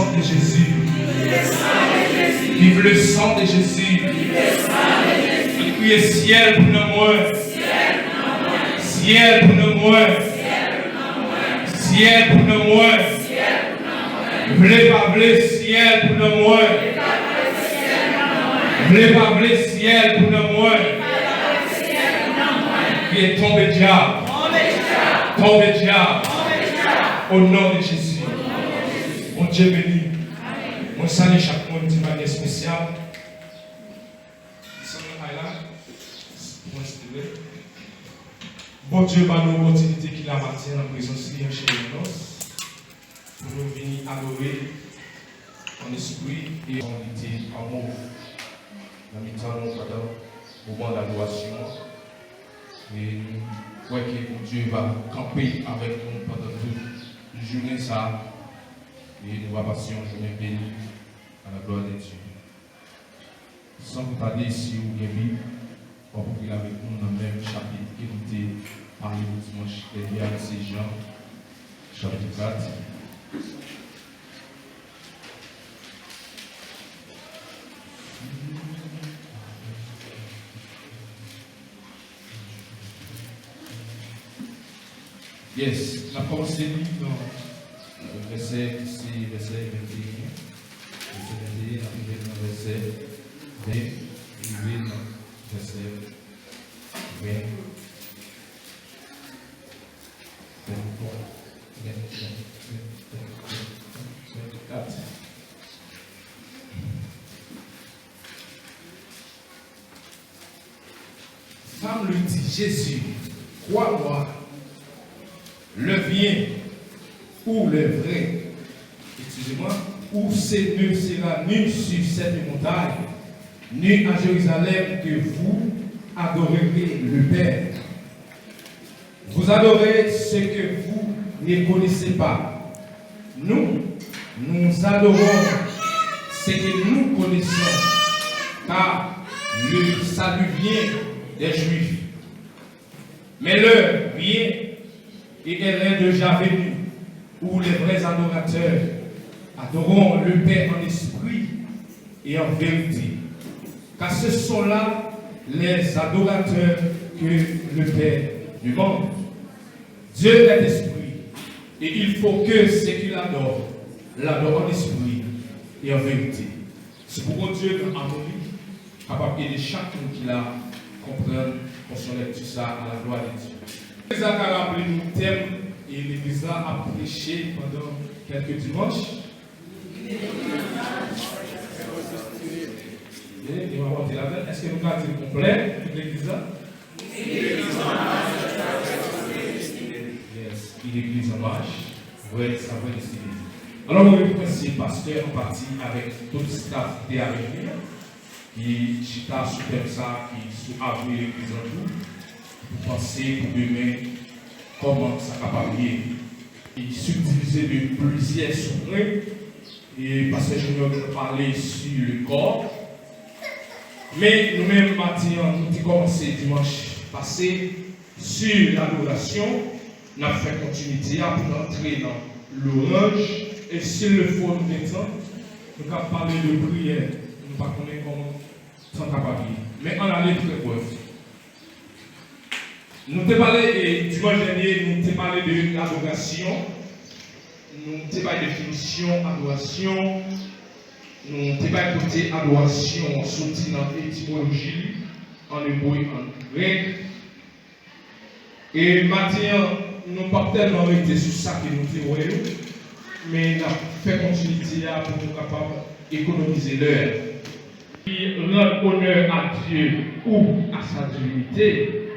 sang de Jésus. Vive le sang de Jésus. Il crie ciel pour nous moins. Ciel pour nous moins. Ciel pour nous moins. V'lez pas v'lez ciel pour nous moins. V'lez pas v'lez ciel pour nous moins. Qui est tombé diable. Tombé diable. Au nom de Jésus. Mon Dieu béni. On salue chaque monde d'une manière spéciale. Bon Dieu, par l'opportunité qu'il a matin en présence de chez nous, pour nous venir adorer en esprit et en unité, en amour. Dans le temps, nous avons un moment d'adoration. Et nous croyons que Dieu va camper avec nous pendant toute la journée. Ça. Et nous allons passer une journée bénie à la gloire de Dieu. Sans vous tarder, si vous avez on va prier avec nous dans le même chapitre qui nous était parlé au dimanche dernier avec ces gens, chapitre 4. Yes, on a commencé dans le verset 21. Verset 21, arrivé dans le verset 20, arrivé dans verset 20, 23, 24. Femme lui dit, Jésus, crois-moi, le bien ou le vrai, excusez-moi, ou c'est ne sera nu sur cette montagne, ni à Jérusalem que vous adorerez le Père. Vous adorez ce que vous ne connaissez pas. Nous adorons ce que nous connaissons, car le salut vient des Juifs. Mais l'heure vient et elle est déjà venue, où les vrais adorateurs adoreront le Père en esprit et en vérité. Car ce sont là les adorateurs que le Père demande. Dieu est esprit, et il faut que ceux qui l'adorent en esprit et en vérité. C'est pour Dieu dans harmonie, capable d'aider chacun qui la comprend pour son lecture ça à la gloire de Dieu. L'église a rappelé nous thème et l'église a prêché pendant quelques dimanches. Est-ce que nous avons dit complet l'église? Yes, l'église en marche. Oui, ça va décider. Alors, nous remercions le pasteur en partie avec tout le staff qui est arrivé, qui chita super ça, qui sous avoué l'église en tout, pour penser pour demain comment ça va parler. Il subdivisé de plusieurs souverains, et pasteur Junior nous a parlé sur le corps. Mais nous-mêmes, Mathieu, nous avons commencé dimanche passé sur l'adoration. Nous avons fait continuité pour entrer dans l'orange. Et s'il le faut, nous mettons. Nous avons parlé de prière. Nous ne connaissons pas comment sans papier. Mais on a les très bref. Nous avons parlé, dimanche dernier, nous avons parlé de l'adoration. Nous avons parlé de définition, adoration. Nous avons écouté adoration sorti dans l'étymologie, en hébreu et en grec. Et maintenant, nous n'avons pas tellement été sur ça que nous théorisons, mais nous avons fait continuité pour nous capables d'économiser l'heure. Qui rend honneur à Dieu ou à sa divinité,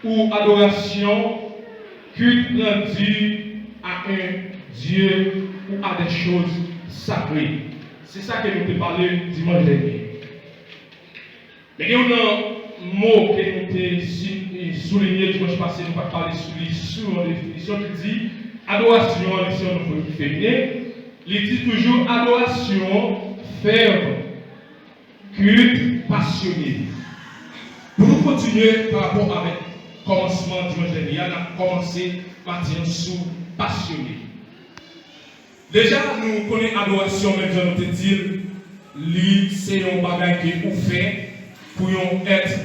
ou adoration, culte rendu à un Dieu ou à des choses sacrées. C'est ça que nous avons parlé dimanche dernier. Mais il y a un mot que nous avons souligné dimanche passé, nous avons parlé sur la définition qui dit adoration en l'édition féminine. Il dit toujours adoration ferme, culte passionné. Pour nous continuer par rapport avec le commencement dimanche dernier, on a commencé par dire sous passionné. Déjà, nous connaissons l'adoration, mais je nous te dis, c'est un bagage qui est fait pour un être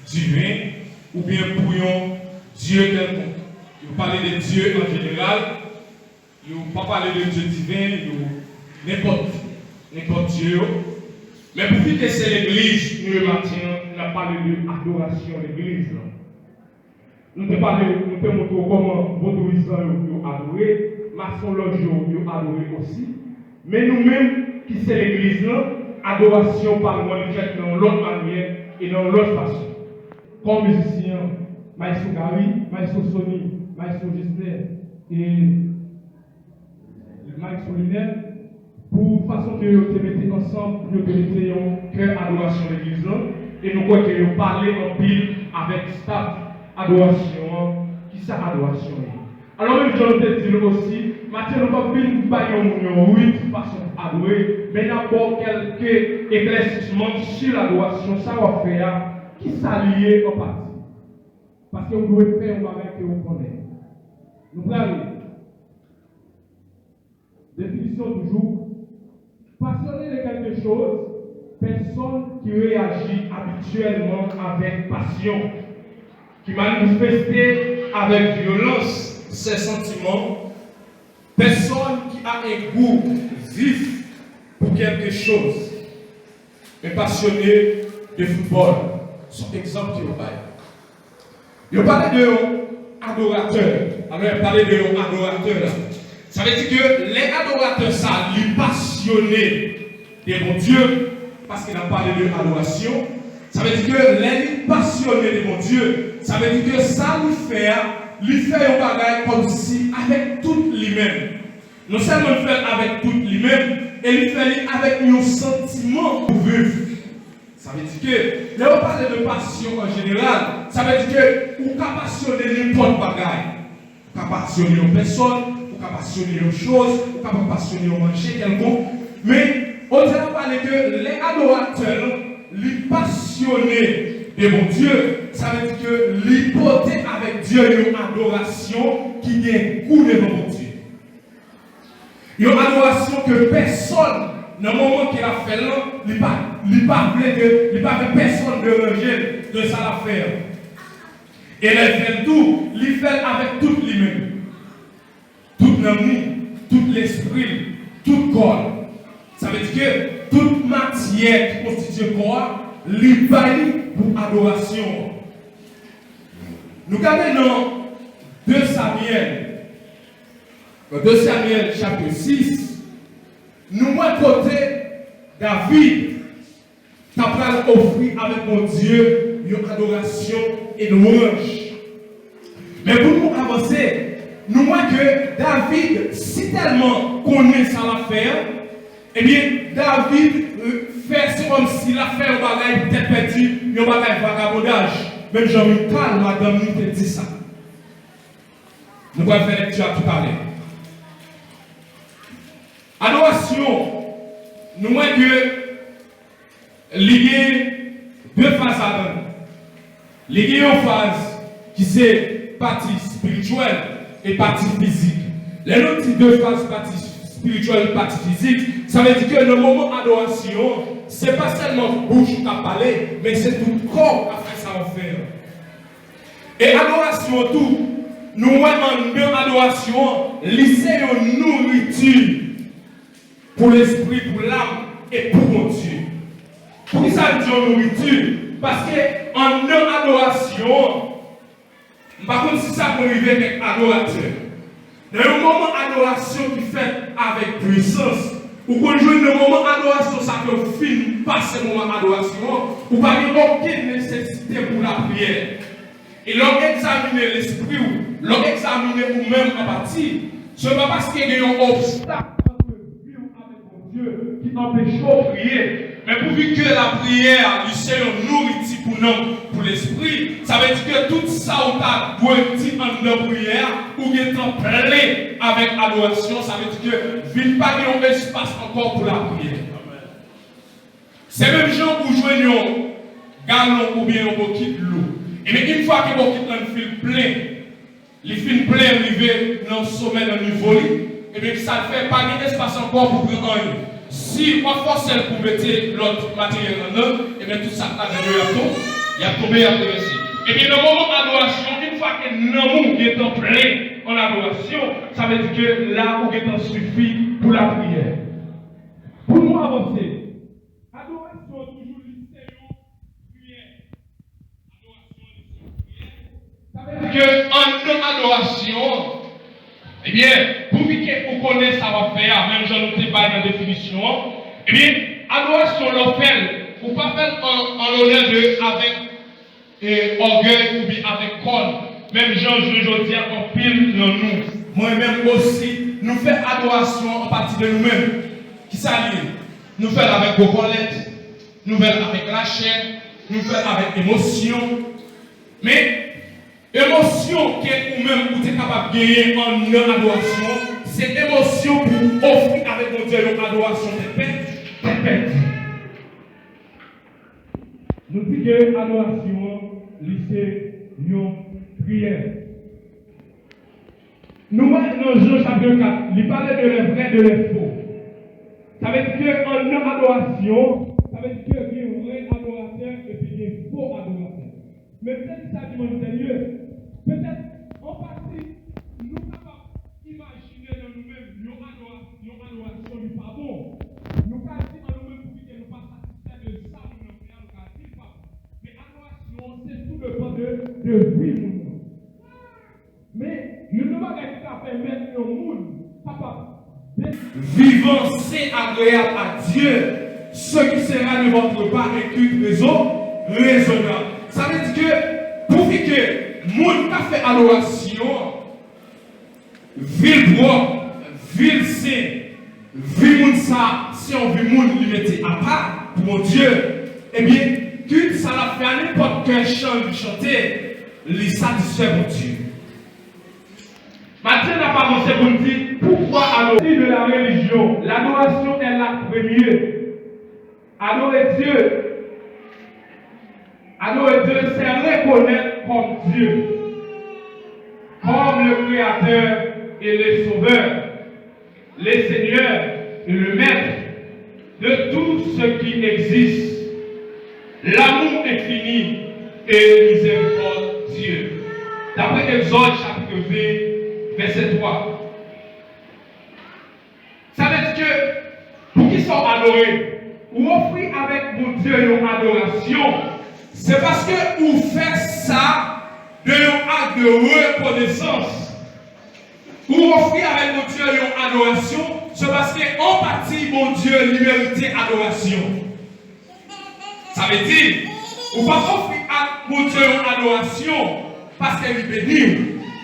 divin ou bien pour un Dieu quelconque. Vous parlez de Dieu en général, vous ne pas parler de Dieu divin, n'importe Dieu. Mais pour que c'est l'église, nous le matin, on a parlé de l'adoration de l'église. Nous te montré comment Vaudouisans ont adoré, maçon ont adoré aussi. Mais nous-mêmes, qui c'est l'église, adoration par nous fait dans l'autre manière et dans l'autre façon. Comme musicien, Maestro Gary, Maestro Sony, Maestro Gisler et Maestro Lunel, pour façon que nous te mettez ensemble, pour que nous ayons cœur adoration de l'église, et nous croyons que nous parlons en pile avec staff. Adoration, qui ça adoration? Alors même je te dis aussi, Mathieu nous pas venir bailler oui de façon adorer, mais d'abord quelques éclaircissements sur l'adoration, ça va faire qui s'allie en partie. Parce que vous devez faire un bagage que vous connaissez. Nous allons définition toujours passionné de quelque chose, personne qui réagit habituellement avec passion, qui manifestait avec violence ses sentiments, personne qui a un goût vif pour quelque chose, mais passionné de football. Son exemple qui est au bail. Il parlait de adorateurs. Alors il parlait de adorateurs. Ça veut dire que les adorateurs, ça, les passionnés de mon Dieu, parce qu'il a parlé de adoration. Ça veut dire que les passionnés de mon Dieu, ça veut dire que ça lui fait un bagage comme si avec tout lui-même. Non seulement il fait avec tout lui-même, et il fait avec nos sentiments pour vivre. Ça veut dire que, là on parle de passion en général, ça veut dire que vous pouvez passionner n'importe bagage. Vous pouvez passionner une personne, vous pouvez passionner une chose, vous pouvez passionner un manger quelconque. Mais on dirait parler que les adorateurs, les passionnés de mon Dieu, ça veut dire que l'hypothèse avec Dieu, une adoration qui est goût devant mon Dieu. Une adoration que personne, dans le moment qu'il a fait là, il n'a pas personne de ranger de ça l'affaire. Et il fait tout, il fait avec tout lui-même. Tout l'amour, tout l'esprit, tout corps. Ça veut dire que toute matière qui constitue le corps, il valide pour adoration. Nous regardons dans 2 Samuel chapitre 6, nous voyons côté David qui a offert avec mon Dieu une adoration et une louange. Mais pour nous avancer, nous voyons que David, si tellement connaît ça l'affaire, eh bien, David fait comme si l'affaire un bagage peut-être perdu, un bagage vagabondage. Même Jean-Michel, madame, nous te dit ça. Nous allons faire lecture à tout à l'heure. Adoration, nous voyons que lié 2 phases à l'un. Lié une phase qui c'est partie spirituelle et partie physique. Les autres 2 phases, partie spirituelle et partie physique, ça veut dire que le moment d'adoration, ce n'est pas seulement bouche qui a parlé, mais c'est tout le corps qui a fait ça en faire. Et adoration tout, nous voyons une adoration, lycée une nourriture pour l'esprit, pour l'âme et pour mon Dieu. Pour ça dit nourriture? Parce qu'en adoration, par contre, si ça peut arriver avec adorateur. Dans le moment d'adoration qui fait avec puissance, ou qu'on joue le moment d'adoration, ça peut finir par ce moment d'adoration, ou pas aucune nécessité pour la prière. Et l'on examine l'esprit, l'on examine vous-même en partie, ce n'est pas parce qu'il y a un obstacle entre vous avec mon Dieu qui empêche de prier. Mais pourvu que la prière, c'est une nourriture pour nous, pour l'esprit, ça veut dire que tout ça, on a dit en la prière, ou bien en plein avec adoration, ça veut dire que il n'y a pas un espace encore pour la prière. C'est même gens pour jouer un galon ou bien un bouquet de l'eau. Et mais une fois que le bouquet est plein, il finit plein, arrivé dans le sommet d'un niveau, et bien ça fait pas d'espace encore pour prendre rien. Si on force pour mettre l'autre matériel en œuvre, et bien tout ça il y a tombé, il y a progressé. Et bien, dans le moment d'adoration, une fois que l'amour est en plein en adoration, ça veut dire que là, où est en suffit pour la prière. Pour nous avancer, adoration toujours l'histoire, prière. Adoration, ça veut dire qu'en adoration, eh bien, pour que vous connaissez ça va faire, même j'en ai pas dans la définition, eh bien, adoration l'offre, ou pas faire en l'honneur de avec orgueil ou bien avec corps. Même je dis encore pile dans nous. Moi-même aussi, nous faisons adoration en partie de nous-mêmes. Qui s'allie? Nous faisons avec vos collettes, nous faisons avec la chair, nous faisons avec émotion. Mais émotion que vous-même vous êtes capable de gagner en adoration, c'est émotion pour offrir avec mon Dieu une adoration de paix. Nous disons que l'adoration, c'est une prière. Nous, dans Jean chapitre 4, il parlait de les vrais et de les faux. Ça veut dire qu'en adoration, ça veut dire qu'il y a un vrai adorateur et puis il y a un faux adorateur. Mais peut-être ça dit sérieux. Peut-être en partie, nous pouvons imaginer dans nous-mêmes une adoration du pardon. Nous pouvons dire en nous-mêmes pour que nous ne pas satisfaire de ça, nous ne pouvons pas dire pas. Mais adoration, c'est tout le temps de vivre. Mais nous ne pouvons pas permettre au monde, papa, vivant, c'est agréable à Dieu. Ce qui sera de votre part est une raison raisonnable. Ça veut dire que pour que le monde qui a fait adoration, ville propre, ville saint, ville monde ça, si on veut monde lui mettre à part pour mon Dieu, eh bien, que ça l'a fait à n'importe quel chant de chanter, lui satisfait mon Dieu. Matthieu n'a pas commencé pour nous dire pourquoi adorer de la religion. L'adoration est la première. Adorer Dieu, c'est reconnaître comme Dieu, comme le Créateur et le Sauveur, le Seigneur et le Maître de tout ce qui existe. L'amour infini et miséricorde Dieu. D'après Exode chapitre 20, verset 3. Ça veut dire que pour qu'ils soient adorés, ou offrir avec mon Dieu une adoration, c'est parce que vous faites ça de un acte de reconnaissance. Ou offrir avec mon Dieu une adoration, c'est parce qu'en partie, mon Dieu lui mérite adoration. Ça veut dire, ou pas offrir à mon Dieu une adoration parce qu'elle est bénie.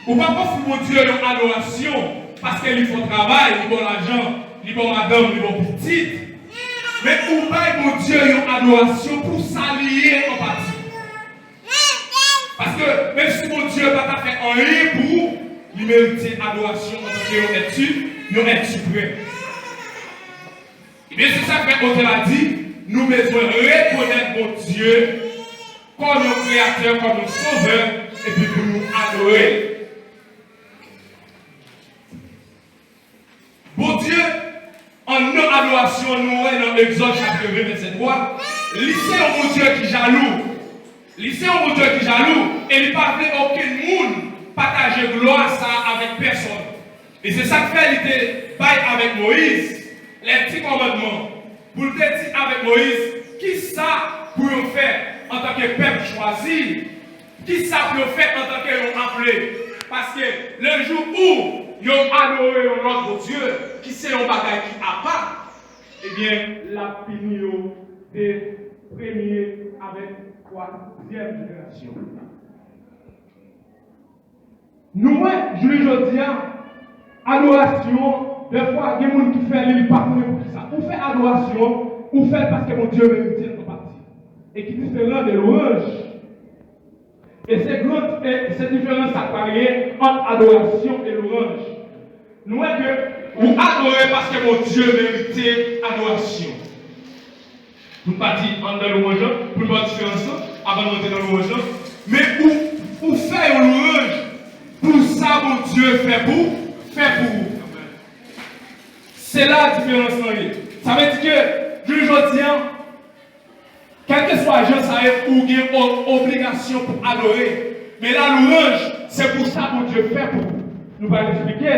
Ou pas offrir mon Dieu une adoration parce qu'il faut travail, il faut l'argent, il faut madame, il faut petite. Mais ou pas mon Dieu une adoration pour s'allier en partie. Parce que même si mon Dieu n'a pas fait rien pour lui mériter adoration en tant qu'il est suprême. Et bien c'est ça que l'auteur a dit, nous besoin reconnaître mon Dieu comme notre créateur, comme notre sauveur, et puis pour nous adorer. Bon Dieu, en notre adoration, nous dans Exode chapitre 20, verset 3, lycée au mon Dieu qui jaloux. Lycée au mon Dieu qui jaloux, et il ne pas aucun monde partager gloire ça avec personne. Et c'est ça que fait, il était bail avec Moïse, les petits commandements. Pour le dire avec Moïse, qui ça pour faire en tant que peuple choisi? Qui ça pour faire en tant que appelé? Parce que le jour où ils ont adoré notre Dieu, qui c'est un bagage qui a pas, eh bien, la puni des premiers avec troisième génération. Nous, je le dis, adoration, des fois, il y a des gens qui font l'île pas pour ça. On fait adoration, on fait parce que mon Dieu mérite notre partie. Et qui est différent de louange. Et cette différence apparaît entre adoration et louange. Nous voyons que vous adorez parce que mon Dieu mérite adoration. Vous ne pas dire en dans louange, vous ne pas différence avant de monter dans louange. Mais vous faites une louange pour ça mon Dieu fait pour vous. C'est la différence. Ça veut dire que, je le dis, quel que soit l'agent, ça a une obligation pour adorer. Mais la louange, c'est pour ça que Dieu fait pour nous va l'expliquer.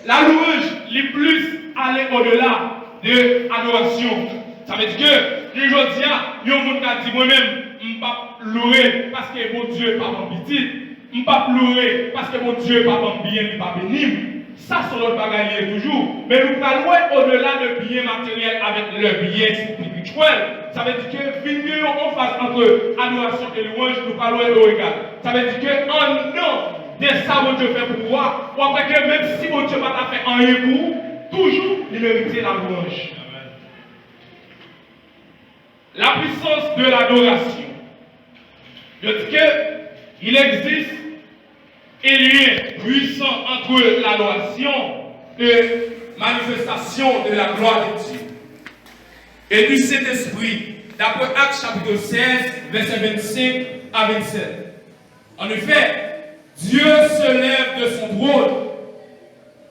La louange, les plus aller au-delà de l'adoration. Ça veut dire que, je le dis, il y a un monde qui a dit moi-même, je ne vais pas louer parce que mon Dieu n'est pas mon petit. Je ne vais pas louer parce que mon Dieu n'est pas mon bien, il n'est pas béni. Ça, c'est notre bagage toujours. Mais nous allons au-delà de bien matériel avec le bien spirituel. Ça veut dire que, venir en face entre adoration et louange, nous parlons au égal. Ça veut dire que, en nom de ça, mon Dieu fait pour toi, ou après que même si mon Dieu n'a pas fait un égout, toujours, il mérite la louange. La puissance de l'adoration. Je dis qu'il existe un lien puissant entre l'adoration et manifestation de la gloire de Dieu et du Saint-Esprit, d'après Actes chapitre 16, versets 25 à 27. En effet, Dieu se lève de son trône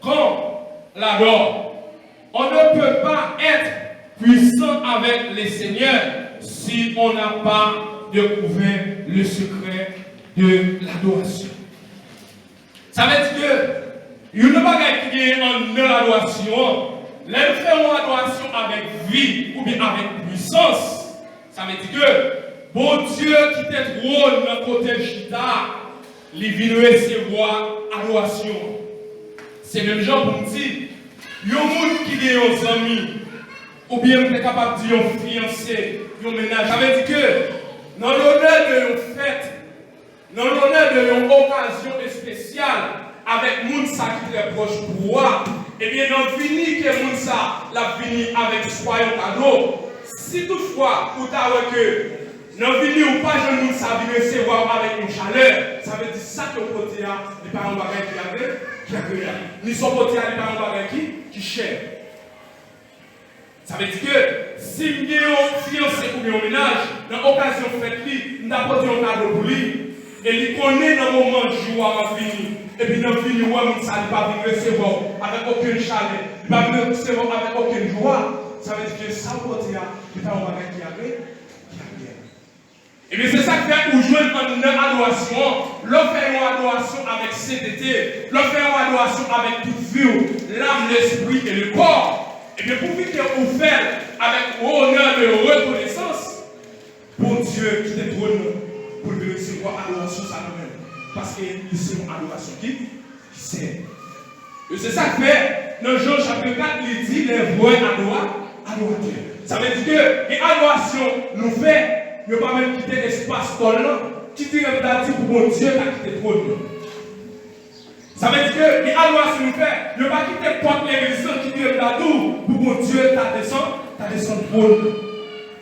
quand l'adore. On ne peut pas être puissant avec les seigneurs si on n'a pas découvert le secret de l'adoration. Ça veut dire que il n'y a pas qui est en l'adoration. Là, nous faisons l'adoration avec vie ou bien avec puissance. Ça veut dire que bon Dieu qui te trône dans le côté Chita, il vient recevoir l'adoration. C'est même genre pour me dire, il y a un monde qui est aux amis, ou bien vous êtes capable de dire un fiancé, un ménage. Ça veut dire que dans l'honneur de une fête, dans l'honneur d'une occasion spéciale, avec Mounsa qui est très proche pour moi, et bien dans fini que Mounsa l'a fini avec soyons cadeau. Si toutefois, vous avez que dans fini ou pas, je Mounsa vient recevoir avec une chaleur, ça veut dire ça que le côté les parents qui agréable. Ni son côté les parents qui cher. Ça veut dire que si nous avons fiancé ou bien au ménage, dans l'occasion fête, nous avons posé un cadeau pour lui. Et il connaît dans le moment du jour avant fini. Et puis dans le fini, il ne va pas venir recevoir avec aucune chaleur. Il ne va venir recevoir avec aucune joie. Ça veut dire que sans côté, il n'y a pas un qui a bien. Et bien c'est ça qui fait où jouer en adoration. L'on fait une adoration avec CDT. L'on fait une adoration avec toute vie, l'âme, l'esprit et le corps. Et bien pour que vous faites avec honneur et reconnaissance pour Dieu qui te trône. Pour le recevoir l'adoration ça nous-mêmes. Parce que c'est une adoration qui sert. Et c'est ça que fait, dans Jean chapitre 4, il dit les vrais adorateurs. Ça veut dire que l'adoration nous fait, ne pas même quitter l'espace là, quitter le pour mon Dieu qui quitter le trône. Ça veut dire que l'adoration nous fait, ne pas quitter porte l'église, quitter le pour mon Dieu qui descend le trône.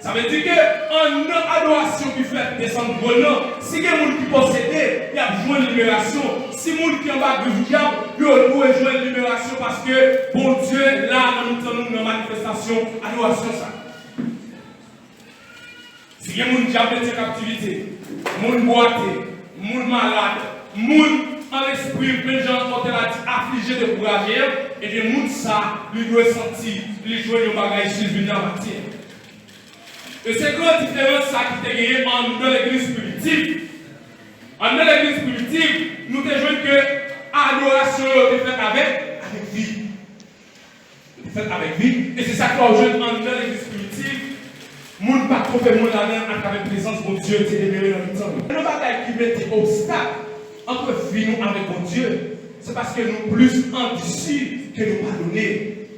Ça veut dire qu'en adoration qui fait descendre le trône, si il y a des gens qui possèdent, il y a besoin de libération. Si il y a des gens qui ont bas du diable, il y a besoin de libération parce que bon Dieu, là, nous sommes dans une manifestation, adoration ça. Si il y a des gens qui ont été en captivité, des gens boité, des gens malades, des gens en esprit, plein de gens qui ont été affligés, découragés, et des gens ça, ils doivent sentir, ils jouent des bagages sur le matière. Et c'est quoi la différence ça qui est gagné en l'église primitive? En l'église primitive, nous avons joué que l'adoration est faite avec vie. Faite avec vie. Et c'est ça qu'on joue en l'église primitive. Nous ne pouvons pas trop faire mon là-dedans à travers la présence de Dieu qui est libéré dans le temps. Nous bataille qui met des obstacles entre vie nous avec mon Dieu. C'est parce que nous sommes plus ambitieux que nous pardonner.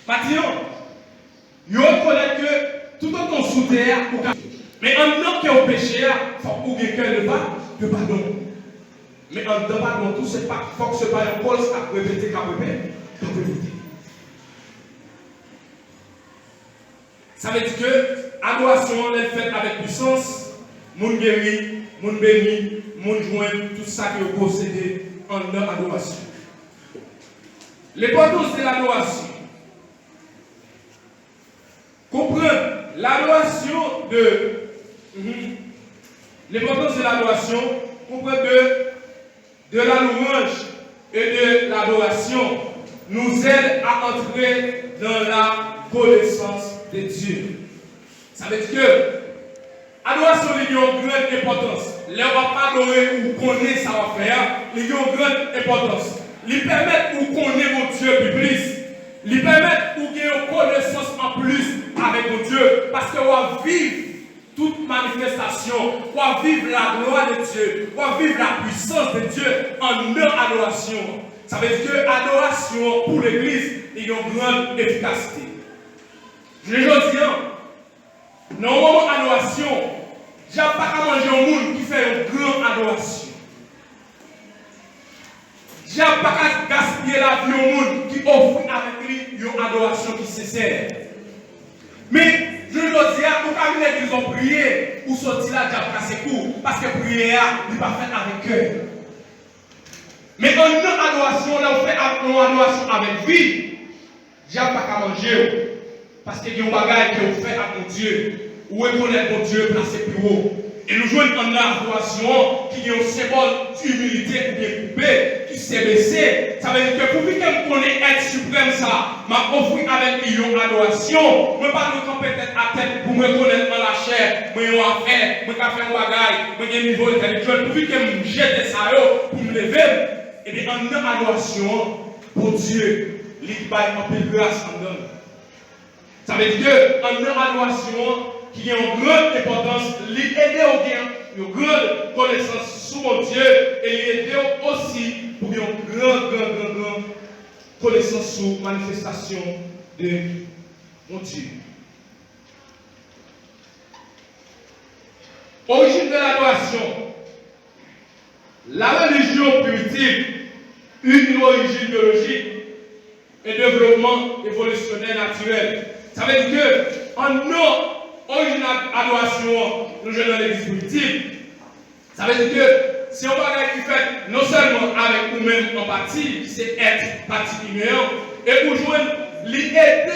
Maintenant, nous reconnaissons que tout autant sous terre, mais en tant que péché, il faut que quelqu'un de pardon. Mais en tant pardon, tout ce pas, il faut que ce pas un cause à répéter, qu'à répéter. Ça veut dire que l'adoration est faite avec puissance, moun guéri, moun béni, moun joint, tout ça que vous possédez en adoration. L'importance de l'adoration. Comprendre l'adoration l'importance de l'adoration, comprendre de la louange et de l'adoration. nous aide à entrer dans la connaissance de Dieu. Ça veut dire que l'adoration a une grande importance. Les on va pas adorer ou connaître ça va faire, il a une grande importance. Il permet de connaître mon Dieu plus. Il permet de gagner une connaissance en plus avec mon Dieu. Parce que on va vivre toute manifestation, on va vivre la gloire de Dieu, on va vivre la puissance de Dieu en leur adoration. Ça veut dire que l'adoration pour l'Église a une grande efficacité. Je le dis, dans le moment d'adoration, je n'ai pas qu'à manger un monde qui fait une grande adoration. Je n'ai pas qu'à gaspiller la vie au monde qui offre avec lui une adoration qui est sincère. Mais je le dis, pour qu'à l'église ont prié, ou sortir là, j'ai cassé court, parce que prière n'est pas faite avec cœur. Mais en une adoration, là, on fait une adoration avec vie. Je n'ai pas qu'à manger. Parce qu'il y a un bagage que vous faites à mon Dieu. Ou reconnaître mon Dieu placé plus haut. Et nous jouons en adoration qui est un symbole d'humilité ou bien coupé, qui s'est baissé. Ça veut dire que pour que je connaisse être suprême, ça m'a offert avec une adoration. Je ne pas nous peut-être à tête pour me connaître dans la chair. Je vais faire, je vais faire un bagage, je vais un niveau intellectuel. Pour que je me jette ça pour me lever. Et bien en adoration pour Dieu, il va en peu de grâce en donne. Ça veut dire qu'en adoration, qui a une grande importance, l'aider au bien, une grande connaissance sur mon Dieu, et l'aider aussi pour une grande connaissance sur la manifestation de mon Dieu. Origine de l'adoration. La religion primitive eut une origine biologique et développement évolutionnel naturel. Ça veut dire que en non original adoration, nous jouons dans l'église primitive. Ça veut dire que si on va qui fait non seulement avec nous-mêmes en partie, c'est être particulièrement, et pour jouer l'aider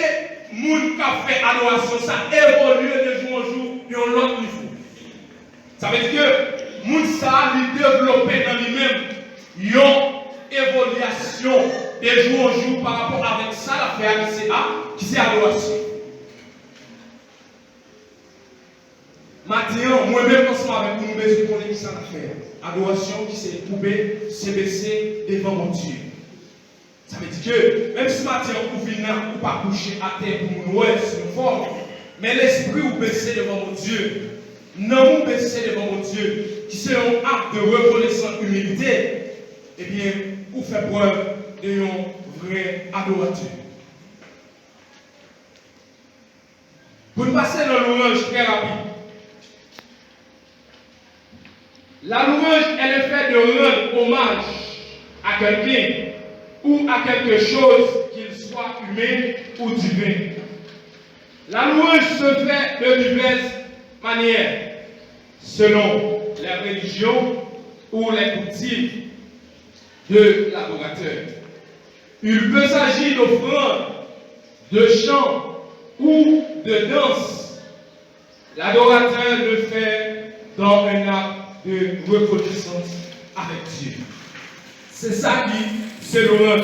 les gens qui ont fait adoration, ça évolue de jour en jour et à l'autre niveau. Ça veut dire que les gens ça développé dans lui-même une évolution de jour en jour par rapport avec ça l'affaire qui c'est adoration. Maintenant, moi-même, ensemble avec nous, je connais qui ça l'affaire. Adoration qui s'est trouvée, s'est baissée devant mon Dieu. Ça veut dire que même si matin on vient ou pas coucher à terre pour nous sur une forme, mais l'esprit ou baissé devant mon Dieu, non ou baissé devant mon Dieu, qui c'est un acte de reconnaissance humilité, eh bien, vous faites preuve d'un vrai adorateur. Pour nous passer dans l'orange très rapide. La louange est le fait de rendre hommage à quelqu'un ou à quelque chose, qu'il soit humain ou divin. La louange se fait de diverses manières, selon les religions ou les coutumes de l'adorateur. Il peut s'agir d'offrandes, de chants ou de danse. L'adorateur le fait dans un acte de reconnaissance avec Dieu. C'est ça qui c'est louange.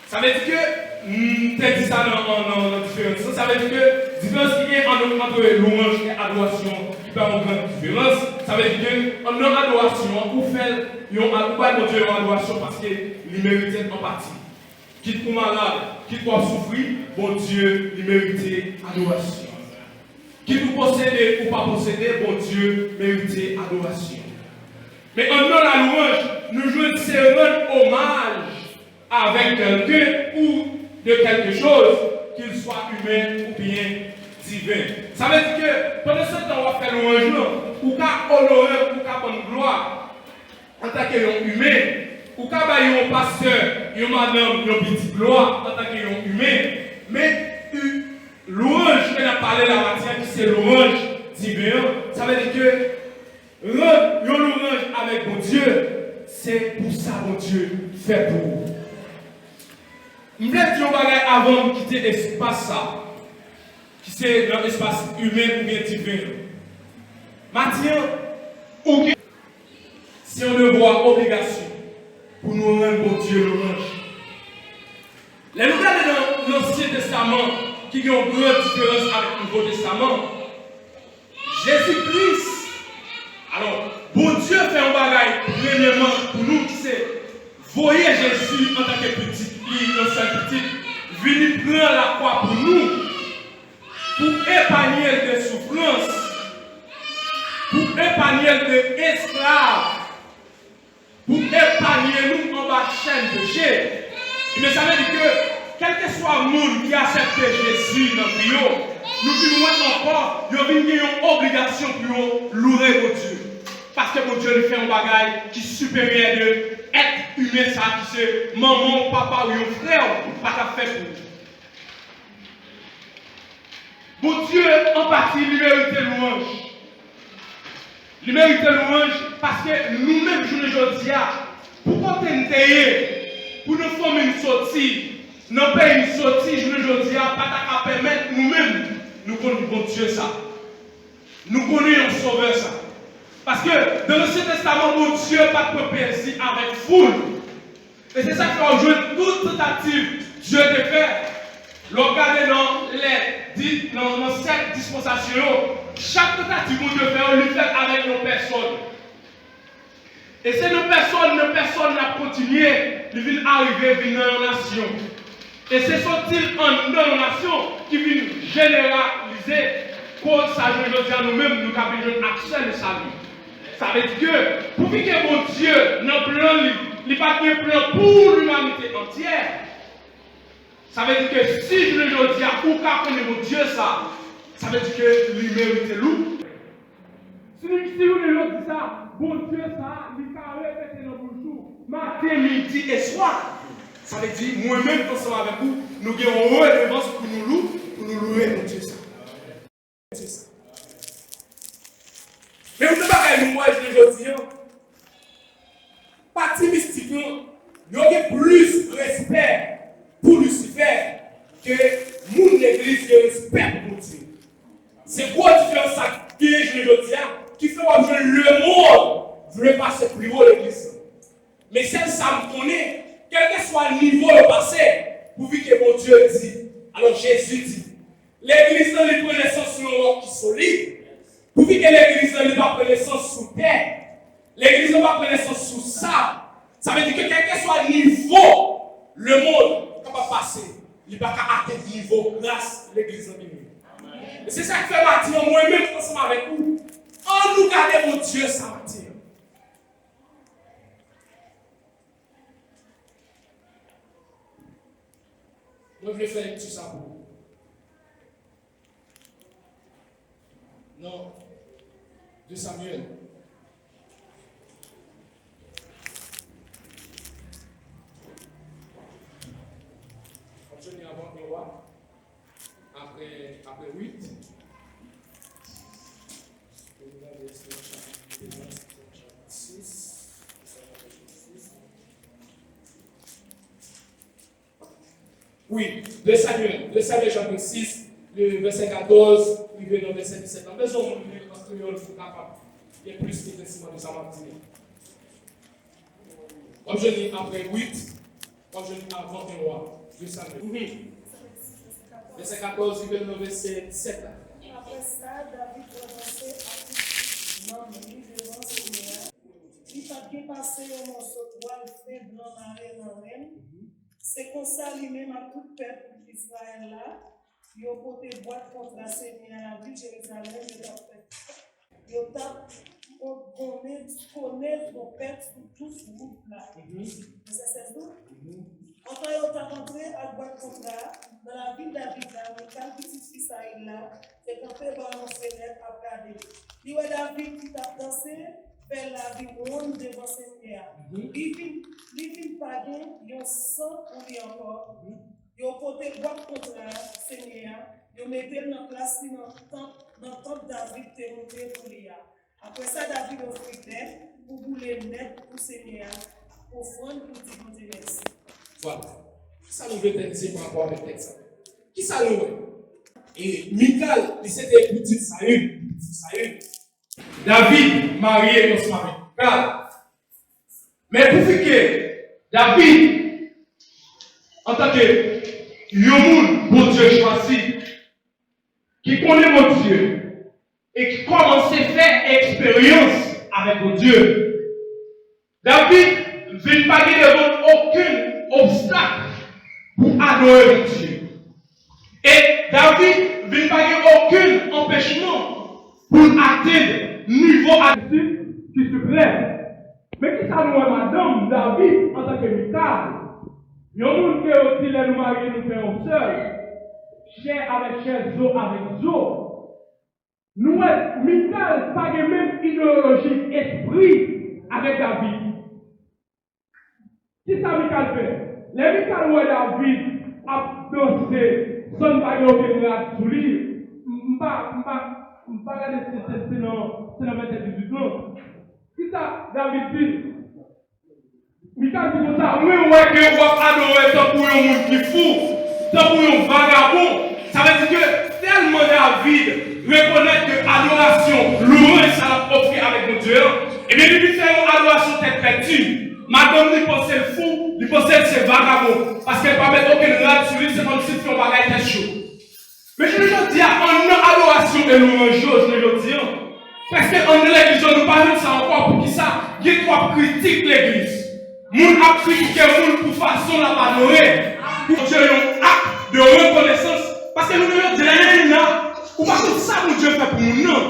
Ça veut dire que, peut-être dit ça dans différence. Ça veut dire que différence qui est entre louange et adoration, qui peut avoir une grande différence. Ça veut dire que en adoration, on fait mon Dieu en adoration parce qu'il méritait en partie. Quitte pour malade, quitte pour souffrir, bon Dieu, il méritait adoration. Qui nous posséder ou pas posséder, bon Dieu, mériter adoration. Mais en donnant la louange, nous jouons rendre hommage avec quelqu'un ou de quelque chose, qu'il soit humain ou bien divin. Ça veut dire que pendant ce temps, on va faire louange, ou qu'à honorer, ou qu'à prendre gloire, en tant qu'humain, ou qu'à bailler un pasteur, une madame, une petite gloire, en tant qu'humain, mais louange, qu'on a parlé de la matière, qui c'est louange divin, ça veut dire que rendre une louange avec mon Dieu, c'est pour ça mon Dieu fait pour vous. Je voulais dire avant de quitter l'espace, qui c'est dans l'espace humain ou bien divin. Maintenant, si on devoir obligation, pour nous rendre bon Dieu louange. Les nous regardons dans l'Ancien Testament, qui ont une grande différence avec le Nouveau Testament, Jésus-Christ, alors, bon Dieu fait un bagage, premièrement, pour nous qui c'est, voyez Jésus en tant que petit, un seul petit, venir prendre la croix pour nous, pour épargner des souffrances, pour épargner des esclaves, pour épargner nous en bas de chaîne de péché. Mais ça veut dire que, quel que soit le monde qui accepte Jésus dans le vie, nous vivons encore, nous avons une obligation pour louer mon Dieu. Parce que mon Dieu lui fait un bagage qui est supérieur de être humain, ça qui c'est maman, papa ou un frère, pas qu'à faire pour nous. Mon Dieu, en partie, lui mérite louange. Il mérite louange parce que nous-mêmes, je ne dis pas, pourquoi t'es pour nous former une sortie, nous payer une sortie, je ne dis pas, pas qu'à permettre nous-mêmes, nous connaissons bon Dieu ça. Nous connaissons un sauveur ça. Parce que dans l'Ancien Testament, mon Dieu n'a pas de ainsi avec foule. Et c'est ça qui va jouer toute tentative Dieu de faire. Regardez dans cette dispensation, chaque tentative que Dieu fait, on lui fait avec nos personnes. Et c'est nos personnes n'a continué, ils viennent arriver, viennent dans la nation. Et c'est sont-ils en nation qui viennent généraliser pour ça, je veux dire nous-mêmes, nous avons un accès de salut. Ça veut dire que pour que mon Dieu, dans le plan, il n'y a pas de plan pour l'humanité entière. Ça veut dire que si je le dis à où connaît mon Dieu ça veut dire que lui mérite loup. Si vous le dit ça, bon Dieu ça, il va répéter dans le jour, matin, midi et soir. Ça veut dire, moi-même, ensemble avec vous, nous avons une révérence pour nous louer mon Dieu ça. Mais vous ne pouvez pas nous voir, je le dis, parti mystique, nous avons plus de respect pour Lucifer que mon église qui respecte pour Dieu. C'est quoi la différence ça que je le dis, qui fait que le monde veut passer plus haut l'église. Mais celle ça me connaît, quel que soit le niveau de passé, pour que mon Dieu dit. Alors Jésus dit, l'église n'a pas connaissance sur un roc qui est solide. Pour que l'église n'a pas connaissance sous terre. L'église n'a pas connaissance sous ça. Ça veut dire que quel que soit le niveau, le monde ne peut pas passer. Il ne peut pas atteindre le niveau grâce à l'église en lui. Et c'est ça qui fait matin, moi-même, ensemble avec vous. En nous garder mon Dieu, ça matin. Moi, je vais faire tout ça pour vous. Non. De Samuel. Je vais avant le roi. Après 8. Oui, 2 Samuel chapitre 6, le verset 14, il vient dans le verset 17. En besoin de lire en créole pour capable. Il y a plus d'éclaircissement de sa matinée. Comme je lis après 8, comme je lis avant le roi, 2 Samuel. Verset 14, il vient dans le verset 17. Après ça, David commençait à m'emmener devant Seigneur. Il a passé un morceau de bois fait blanc maré dans l'aine. C'est comme ça lui-même à tout le peuple d'Israël là. Il a porté boîte contre la Seigneur à la ville de Jérusalem. Il a connaître mon père sur tout ce groupe là. C'est tout. Quand il a rentré à boîte contre là, dans la ville de David là, quand petit fils a là, c'est quand il va mon Seigneur à regarder. Il y a David qui a dansé. Faire la vie ronde devant Seigneur. Il vient pas bien, il y a sang pour lui encore. Il a porté boîte contre Seigneur. Il a mis dans la place dans le temple David est monté pour lui. Après ça, David a fait pour bouler net pour Seigneur. Pour offrande pour dire merci. Voilà. Qui ça nous veut dire par rapport à ce texte? Qui ça nous veut? Et Michal, c'était petit Saül. David marié dans son mari. Mais pour que David, en tant que Yomoun, bon Dieu choisi, qui connaît mon Dieu et qui commence à faire expérience avec mon Dieu. David ne vient pas devant aucun obstacle pour adorer mon Dieu. Et David ne vient pas aucun empêchement pour atteindre niveau artistique qui suprême. Mais qui ça nous est madame David en tant que Michal? Il y a un monde qui est aussi les nous mariés, nous faisons seul. Chair avec chair, zo avec zo. Nous, Michal, pas de même idéologie, esprit avec David. Qui ça Michal fait? Les Michal où David a dansé, son pas de aucun rat sous lui. M'pas regarder c'est dans 28 ans. Qui ça David dit? Michal dit comme ça, oui, ouais, que vous adorez tant pour un monde qui fou, tant pour un vagabond. Ça veut dire que tellement David reconnaît que l'adoration, louange, ça l'a offert avec mon Dieu. Et bien, il fait une adoration tête perdu. Madame, il pense le fou, il pense que c'est vagabond. Parce qu'elle ne peut pas mettre aucune rate sur lui, c'est comme si tu fais un bagage très chaud. Mais je veux dire, en adoration et louange, je veux dire, parce qu'en l'église, nous parlons de ça encore pour qui ça, il y a trois critiques l'église. Moun a critiqué moun pour façon la adorer. Pour Dieu, un acte de reconnaissance. Parce que nous devons dire, non, ou pas que ça mon Dieu fait pour nous, non.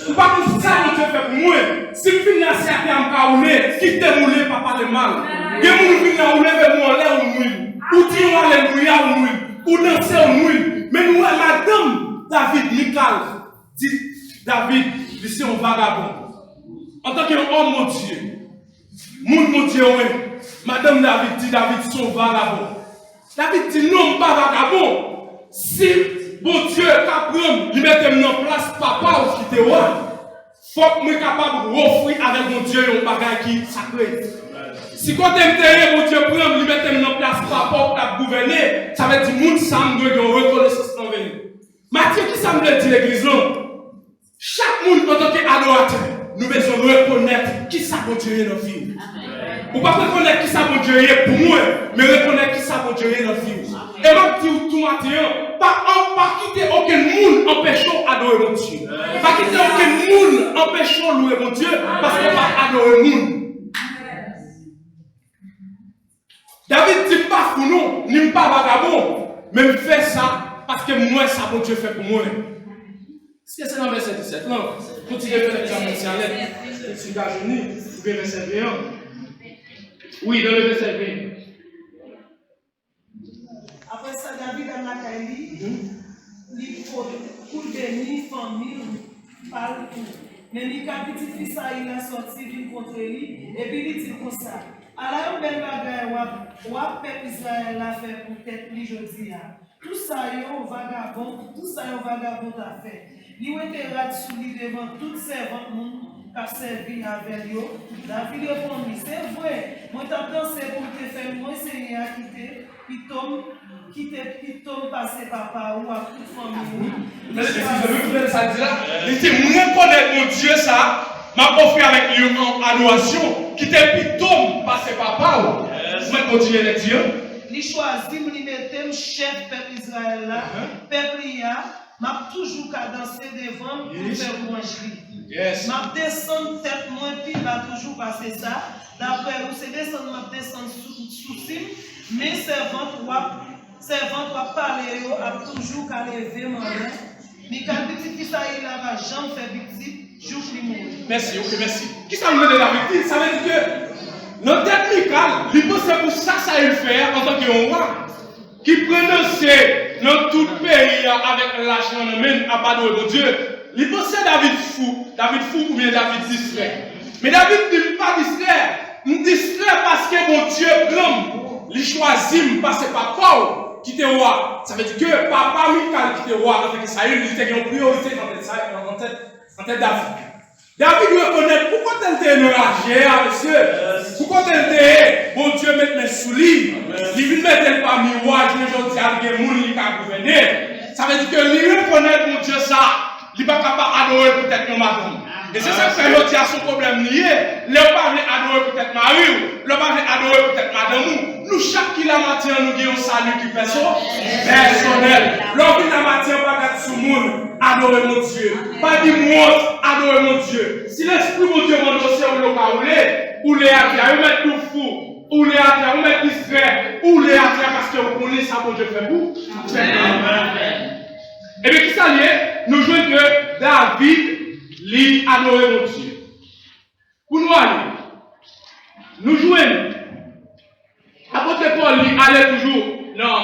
Ou pas que ça mon Dieu fait pour moi. Si je finis à faire un rouler, qui t'est roulé, papa de mal. Que moun finis à rouler, mais moi, là, ou mouille. Ou dire alléluia, ou mouille. Ou danser, ou mouille. Mais nous, madame David, Michal, dit David, c'est un vagabond. En tant qu'homme, mon Dieu. Mon Dieu, oui. Madame David dit, David, son vagabond. David dit, non, pas vagabond. Si bon Dieu est capable de mettre en place papa ou qui te voit, il faut que je sois capable d'offrir avec mon Dieu un bagage qui est sacré. Si quand tu es mon Dieu prend, de mettre en place papa ou qui gouverner, ça veut dire que nous sommes de reconnaissance dans le Matthieu, qui ça me dit l'église là? Chaque monde en tant qu'adorateur, nous devons reconnaître qui ça mon Dieu est dans la vie. Ou pas reconnaître qui ça mon Dieu est pour moi, mais reconnaître qui ça mon Dieu est dans la vie. Et je dis tout matin, pas quitter aucun monde empêchant d'adorer mon Dieu. Pas quitter aucun monde empêchant de louer mon Dieu, parce qu'on va adorer le monde. David dit pas pour nous, ni pas vagabond, mais il fait ça parce que moi, ça mon Dieu fait pour moi. Est-ce que c'est dans le verset 17? Non, continuez à faire l'examen si à l'aide. Je suis à genoux, vous pouvez verset 21. Oui, dans le verset 20. Après ça, David a la caille, il faut bénir famille partout. Mais il a petit fils, il a sorti d'une contre lui, et puis il dit comme ça. Alors, on va faire Israël a fait pour tête lui jeudi. Tout ça, il y a un vagabond, tout ça, il y a un vagabond à faire. Il était là sous lui devant toutes ces ventes qui a servi avec lui. David répondit, c'est vrai, moi j'ai pensé pour te faire, moi c'est à quitter, qui tombe passer papa ou à toute famille. Mais si je veux ça dire là, il dit, moi connaître mon Dieu ça, m'a offert avec lui en adoration, qui te tombe passer papa ou, moi continuer les dieux. Il choisit, il mettait chef peuple Israël là, peuple là. M'a toujours qu'à danser devant pour faire manger. Yes. M'a descendre tête moins puis m'a toujours passé ça. D'après où c'est descendre m'a descendre sous cime, mais servante va parler a toujours qu'à lever main. Mais quand petit fils il a va jamais faire petit, jour lui mourir. Merci, ok, merci. Qui ça me dit la victime? Ça veut dire que notre tête Michal, il pense pour ça il fait en tant que roi. Qui prononçait dans tout le pays avec l'argent même à pas de Dieu. Il pensait David fou ou bien David distrait. Mais David n'est pas distrait. Il distrait parce que mon Dieu prend. Il choisit parce que papa qui était roi. Ça veut dire que papa Michal qui était roi, donc ça il était une priorité dans tête David. David reconnaît pourquoi tu es enragé, monsieur. Pourquoi tu es bon Dieu met mes souliers. Il vient mettre parmi moi, je dis à des gens qui ont gouverné. Ça veut dire que lui reconnaît mon Dieu ça. Il n'est pas capable d'adorer peut-être nos madame. Et c'est ça que fait aujourd'hui à son problème lié. Les pas venir adorer peut-être Marie, les pas venir adorer peut-être Madame. Nous, chaque qui la matin, nous avons un salut qui fait son personnel. L'homme qui la matin, pas d'être sous le monde, adorer mon Dieu. Pas dire moi, adorer mon Dieu. Si l'esprit mon Dieu m'a dossier ou le cas ou les athées, ou mettre tout fou, ou les athées, ou mettre distrait, ou les athées parce que vous connaissez ça, mon Dieu fait vous. Et bien, qui ça y est, nous jouons que David lui adorer mon Dieu. Pour nous aller, nous jouons. Apôtre Paul lui allait toujours non,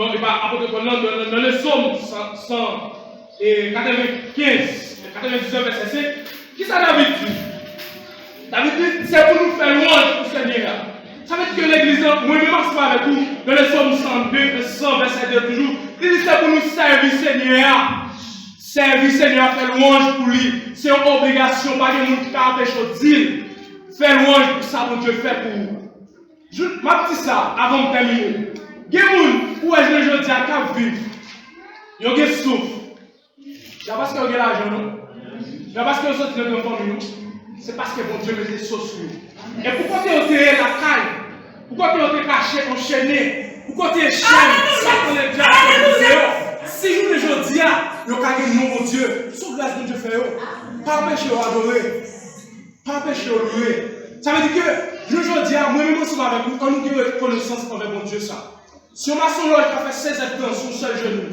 apôtre Paul, non, dans le psaume 99, verset 5, qui ça David dit? David dit, c'est pour nous faire louange pour Seigneur. Ça veut dire que l'église, moi-même, je pas avec vous, dans le psaume 100, verset 2, toujours, il dit, c'est pour nous servir Seigneur. Servir Seigneur, faire louange pour lui. C'est une obligation, pas de monde qui a empêché de dire. Faire louange pour ça, mon Dieu fait pour vous. Je m'a dit ça avant de terminer. Il y a des gens où est-ce que je dis à cap vivre. Il y a des souffle. C'est parce qu'il y a l'argent, non? C'est parce que vous sortez de notre famille. C'est parce que mon Dieu met des sauces sur nous. Et pourquoi tu es enterré la caille? Pourquoi tu es caché, enchaîné? Pourquoi tu es chaîne? Ça qu'on est déjà si je dis, il y a un nom, Dieu, sous grâce de Dieu fait, pas empêcher d'adorer, pas empêcher de louer. Ça veut dire que, je dis, moi-même, je suis avec vous, quand nous avons reconnaissance envers mon Dieu, ça. Si on a son loi qui a fait 16 ans dans son seul genou,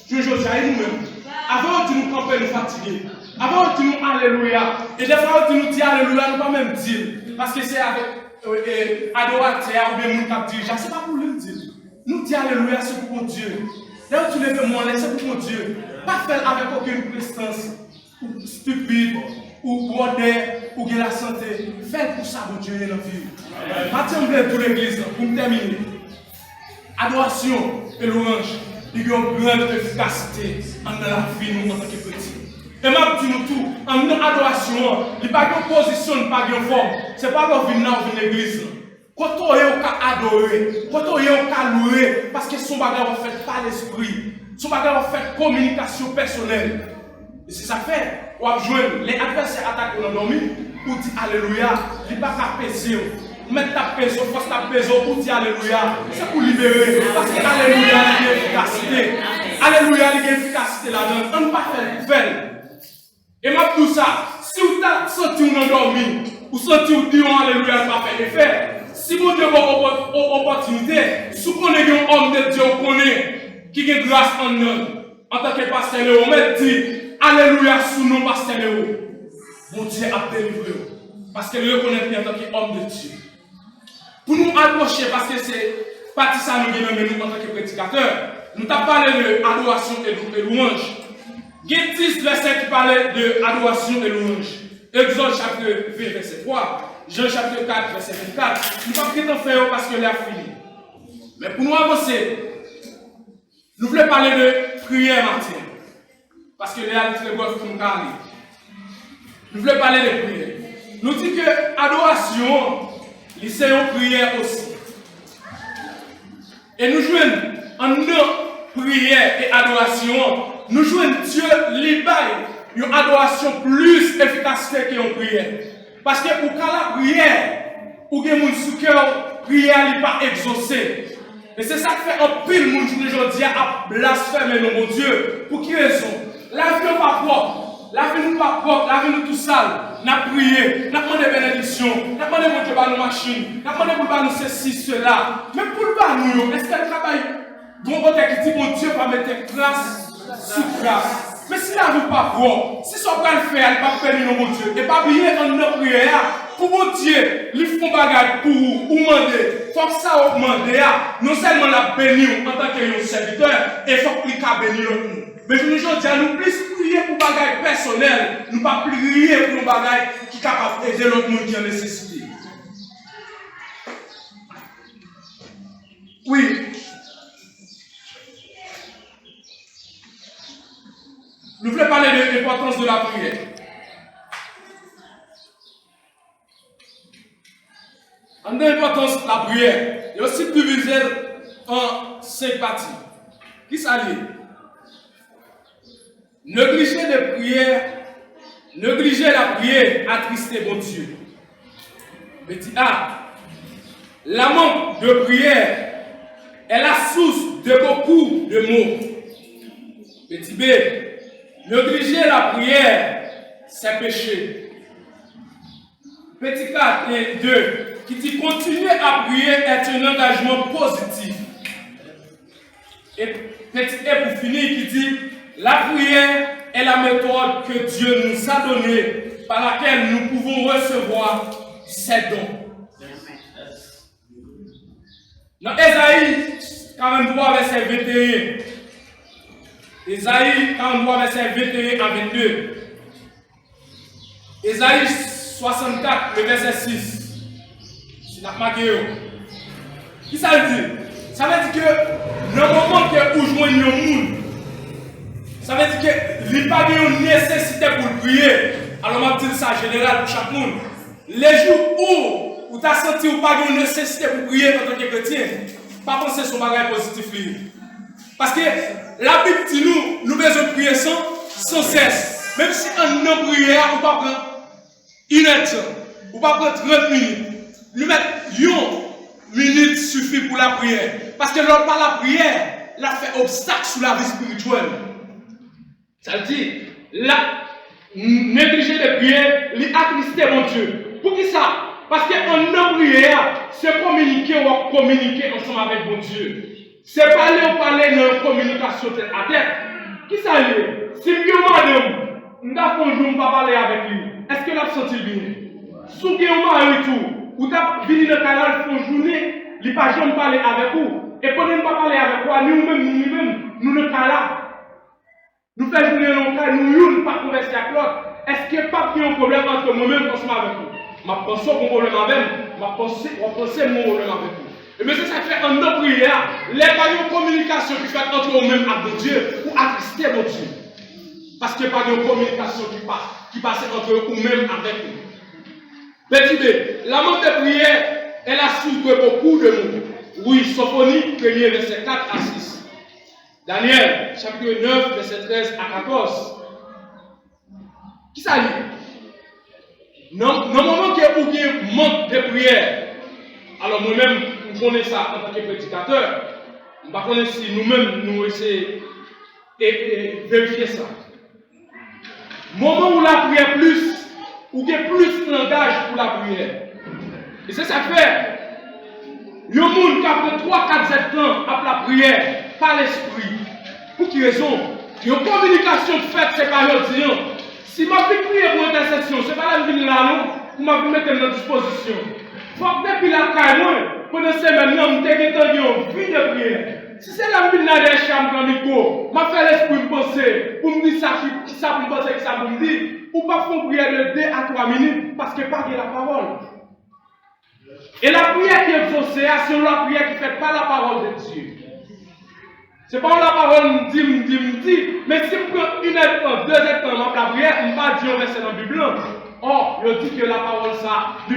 je dis, et nous-mêmes, avant de nous camper, nous fatiguer, avant de nous alléluia, et des fois, de nous dire alléluia, nous ne pas même dire, parce que c'est avec adorateur ou bien nous qui disent, c'est pas pour lui dire. Nous disons alléluia, c'est pour mon Dieu. Là où tu les fais moi, c'est pour mon Dieu. Pas faire avec aucune prestance, ou stupide, ou moderne, ou de la santé. Fais pour ça, mon Dieu, dans la vie. Maintenant, je vais pour l'église, pour terminer. Adoration et louange, il y a une grande efficacité dans la vie, nous, en tant que petits. Et même si nous tout, en adoration, il n'y a pas de position, il n'y a pas de forme. Ce n'est pas qu'on vient dans l'église. Quand on est adoré, quand on est loué, parce que son bagage est fait par l'esprit, son bagage est fait communication personnelle. Et c'est ça fait, on va jouer, les adversaires attaquent on endormi, pour dire alléluia, il n'y a pas qu'à peser. Mettre ta peso, force ta peso, pour dire alléluia, c'est pour libérer, parce que alléluia, il y a efficacité. Alléluia, il y a efficacité là-dedans, on ne peut pas faire. Et même tout ça, si vous avez senti un endormi, ou senti un dire alléluia, ça va faire effet. Si mon Dieu a une opportunité, si vous connaissez un homme de Dieu qui a grâce en nous, en tant que pasteur Léo, on met dit alléluia sous nous, pasteur Léo. Mon Dieu a délivré. Parce que le reconnaît en tant qu'homme de Dieu. Pour nous approcher, parce que c'est parti ça nous nous en tant que prédicateurs, nous avons parlé de adoration et louange. Il y a 10 versets qui parlaient de adoration et louange. Exode chapitre 20, verset 3. Jean chapitre 4, verset 24. Nous ne pouvons pas faire parce que l'heure fini. Mais pour nous avancer, nous voulons parler de prière matin. Parce que l'heure est très bonne pour nous parler. Nous voulons parler de prière. Nous disons que adoration, c'est une prière aussi. Et nous jouons en nos prières et adoration, nous jouons Dieu libère une adoration plus efficace qu'une prière. Parce que pour la prière, ou que mon sous cœur, prière n'est pas exaucée. Et c'est ça qui fait un pile mon aujourd'hui à blasphémer mon Dieu. Pour qui raison? La vie n'est pas propre. La vie n'est pas propre. La vie n'est tout sale. N'a prié, n'a demandé bénédiction, n'a demandé mon Dieu pour nos machines, n'a demandé pour nous ceci, cela. Mais pour nous, est-ce qu'elle travaille? Bon côté qui dit mon Dieu va mettre grâce sur grâce. Mais si la vie n'est pas propre, si son pas le faire, elle va permettre mon Dieu. Et pas oublier dans notre prière, pour mon Dieu, il faut bagage pour vous, ou demander. Il faut que ça augmente. Non seulement la bénir en tant que serviteur, et il faut qu'il bénir nous. Mais je nous dis, nous plus prier pour bagaille personnel, nous pas prier pour nos bagailles qui sont capables d'aider l'autre monde qui a nécessité. Oui. Nous voulons parler de l'importance de la prière. En l'importance de la prière, il y a aussi divisé en 5 parties. Qui s'allie? Négliger les prières Négliger la prière attristait mon Dieu. Petit A. La manque de prière est la source de beaucoup de maux. Petit B. Négliger la prière, c'est péché. Petit 4 et 2. Qui dit continuer à prier est un engagement positif. Et petit E pour finir qui dit la prière est la méthode que Dieu nous a donnée par laquelle nous pouvons recevoir ses dons. Dans Ésaïe 43 verset 21. Ésaïe 43 verset 21 à 22. Ésaïe 64 le verset 6. Qui ça veut dire? Ça veut dire que dans le moment que vous joignez le monde, ça veut dire que il n'y a pas de nécessité pour prier. Alors, je vais dire ça en général pour chaque monde. Les jours où vous avez senti que vous n'avez pas de nécessité pour prier en tant que chrétien, pas penser sur un bagage positif. Parce que la Bible dit nous devons prier sans cesse. Même si on a prié, on ne peut pas prendre 1 heure de temps, on ne peut pas prendre 30 minutes. Nous mettre 1 minute suffit pour la prière. Parce que lors par la prière, elle a fait obstacle sur la vie spirituelle. Ça veut dire, négliger de prière, l'attrister mon Dieu. Pour qui ça? Parce qu'en non prière, c'est communiquer ou communiquer ensemble avec mon Dieu. C'est parler ou parler dans la communication tête à tête. Qui ça est? Si je madame, nous avons pas parler avec lui. Est-ce que l'a senti bien? Si vous avez un tout, vous avez venu dans le canal pour une journée, il n'y a pas jamais parler avec vous. Et pendant ne pas parler avec vous, nous-mêmes, nous ne sommes là. Nous faisons journée longtemps, nous ne pas converser avec l'autre. Est-ce qu'il n'y a pas un problème entre moi-même et avec vous? Je pense qu'on problème avec vous, je pense mon problème avec vous. Et bien, c'est ça qui fait en nos prières, les pas de communication qui fait entre nous-mêmes avec Dieu ou attrister mon Dieu. Parce qu'il n'y a pas de communication qui passe entre nous-mêmes avec nous. Petit B, la manque de prière est la source de beaucoup de monde. Oui, Sophonie, 1er verset 4 à 6. Daniel, chapitre 9, verset 13 à 14. Qui ça dit? Dans le moment que vous avez un manque de prière, alors moi-même, je connais ça en tant que prédicateur. Je ne sais pas si nous-mêmes, nous essayons de vérifier ça. Moment où la prière plus, ou qu'il y a plus de langage pour la prière. Et c'est ça que fait. Il y a un monde qui a fait 3, 4, 7 ans après la prière, par l'esprit. Pour quelle raison? Il y a une communication faite, c'est pas le dire. Si ma vie prier pour intercession, ce n'est pas la vie là, non, pour ma vie mettre dans disposition. Il faut que depuis la caille, pendant ces semaines, nous avons une vie de prière. Si c'est la vie là des chambres dans le micro, je fais l'esprit me penser, pour me dire ça, qui ça pour me penser, qui ça pour me dire, ou pas faire une prière de 2 à 3 minutes, parce que pas de la parole. Et la prière qui est exaucée, c'est la prière qui ne fait pas la parole de Dieu. Ce n'est pas la parole me dit, mais si je prends 1 heure, 2 heures, la prière, je ne vais pas dire un verset dans la Bible. Or, je dis que la parole, ça, la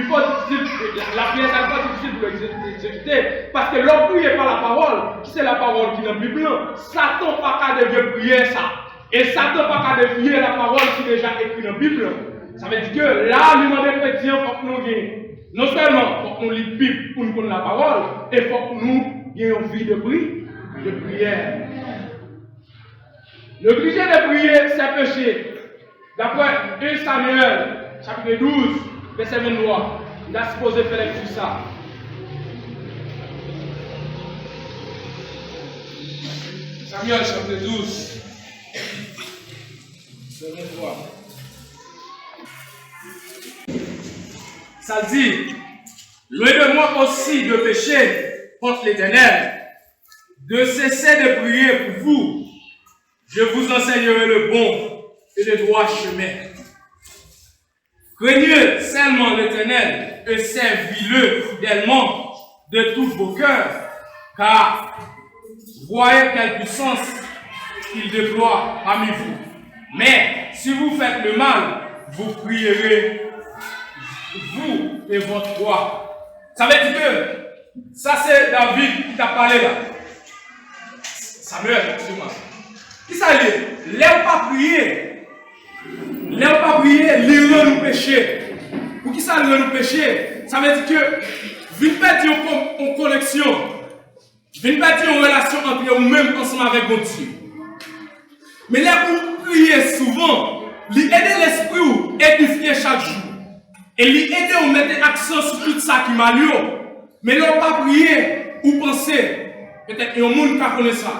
prière, ça n'est pas difficile pour l'exécuter. Parce que l'on ne prie pas la parole, c'est la parole qui est dans la Bible. Satan pas qu'à devenir prière, ça. Et Satan pas qu'à devenir la parole qui est déjà écrite dans la Bible. Ça veut dire que là, nous demandons aux chrétiens, il faut que nous ayons. Non seulement il faut que nous lisons la Bible pour nous connaître la parole, et il faut que nous ayons une vie de prière. Le prier de prier, c'est péché. D'après 1 Samuel, chapitre 12, verset 23, il a supposé faire lecture ça. Samuel, chapitre 12, verset 23. Ça dit, loin de moi aussi de pécher contre l'Éternel, de cesser de prier pour vous, je vous enseignerai le bon et le droit chemin. Craignez seulement l'Éternel et servis-le fidèlement de tous vos cœurs, car voyez quelle puissance il déploie parmi vous. Mais si vous faites le mal, vous prierez vous et votre roi. Ça veut dire que ça c'est David qui t'a parlé là. Samuel, excuse-moi. Qui ça dit? L'air pas prier. Là, on pas prier, il rend nous péché. Pour qui ça rend nous péché? Ça veut dire que, vine perdre en connexion, vine perdre en relation entre vous-même ensemble avec votre Dieu. Mais là, vous priez souvent, il aide l'esprit ou édifier chaque jour. Et il aide à mettre l'accent sur tout ça qui m'a lieu. Mais là, on pas prier ou penser. Peut-être qu'il y a un monde qui connaît ça.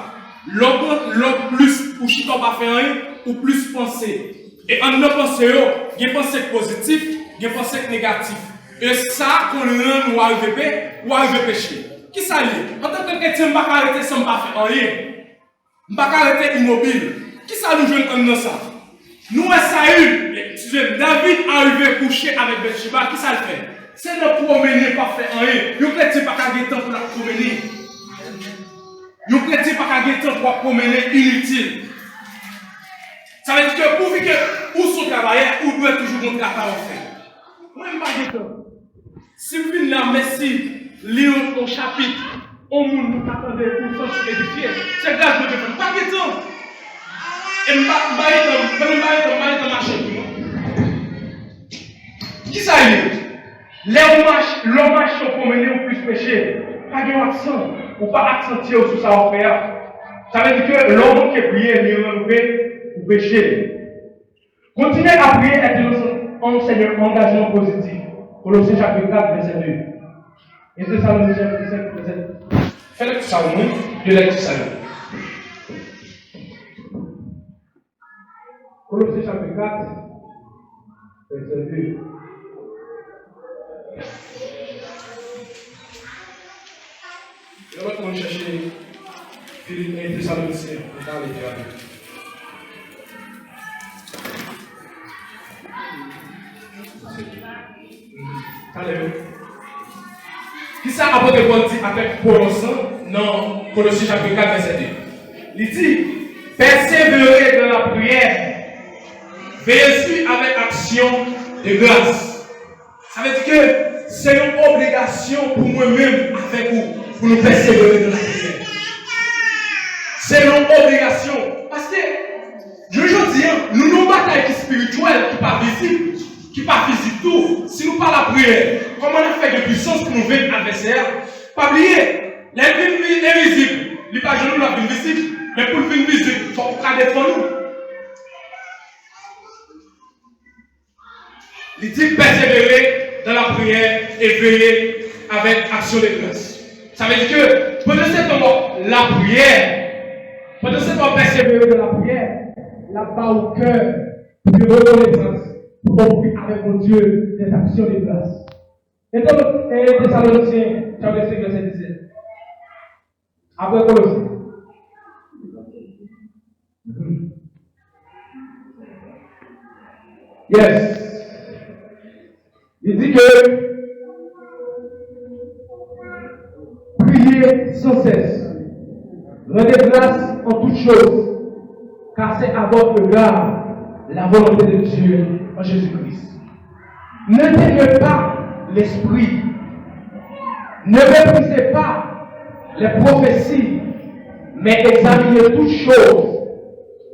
L'autre plus, ou si on pas faire rien, ou plus penser. Et en nos pensées, il y a des pensées positives, il y a des pensées négatives. Et ça, qu'on rend ou arrive péché. Qui ça y est? En tant que chrétien, je ne vais pas arrêter sans pas faire rien. Je ne vais pas arrêter immobile. Qui ça nous joue dans ça? Nous, Saül, David arrivé coucher avec Bathsheba, qui ça le fait? C'est ne promener, pas faire rien. Nous, chrétiens, pas qu'à temps pour la promener. Nous, chrétiens, pas qu'à temps pour promener inutile. Ça veut dire que pour que ou son travailleur, ou doit toujours montrer à ta offre. Moi, je ne pas de temps. Si vous venez là, merci, lire ton chapitre, au monde nous attendait pour s'en édifier. C'est grâce de Dieu. Pas de temps. Et je ne vais pas marcher pour moi. Qui ça y est? L'homme marche pour mener au plus péché. Pas d'accent. Ou pas accentuer sur ça en faire. Ça veut dire que l'homme qui prie est renouvelé pour pécher. Continuez à prier avec un engagement positif. Colossiens chapitre 4, verset 2. Et Thessaloniciens 5, verset 2. Faites ça au moins de la Thessalonique. Colossiens chapitre 4, verset 2. Et là, on va chercher Philippe et Thessaloniciens pour parler de Dieu. Alléluia. Qui ça apôtre Paul dit avec Colossiens? Non, Colossiens chapitre 4, verset 2. Il dit, persévérer dans la prière, veillez avec action de grâce. Ça veut dire que c'est une obligation pour moi-même avec vous, pour nous persévérer dans la prière. C'est une obligation. Parce que, je veux dire, nous avons une bataille spirituelle qui n'est pas visible. Qui n'est pas physique tout. Si nous parlons de prière, comment on a fait de puissance pour nous vaincre l'adversaire? Pas oublier, l'invisible invisible, il n'est pas juste l'invisible, mais pour le vivre visible, il faut qu'on défendre nous. Il dit persévérer dans la prière et veiller avec action de grâce. Ça veut dire que pendant ce temps, la prière, pendant ce temps, persévérer dans la prière, là-bas au cœur, de reconnaissance. Pour compris avec mon Dieu des actions de grâce. Et donc, Thessaloniciens, chapitre 5, verset 17. Après Colossiens. Yes. Il dit que priez sans cesse. Rendez grâce en toutes choses, car c'est à votre égard la volonté de Dieu en Jésus-Christ. Ne teignez pas l'esprit. Ne méprisez pas les prophéties, mais examinez toutes choses.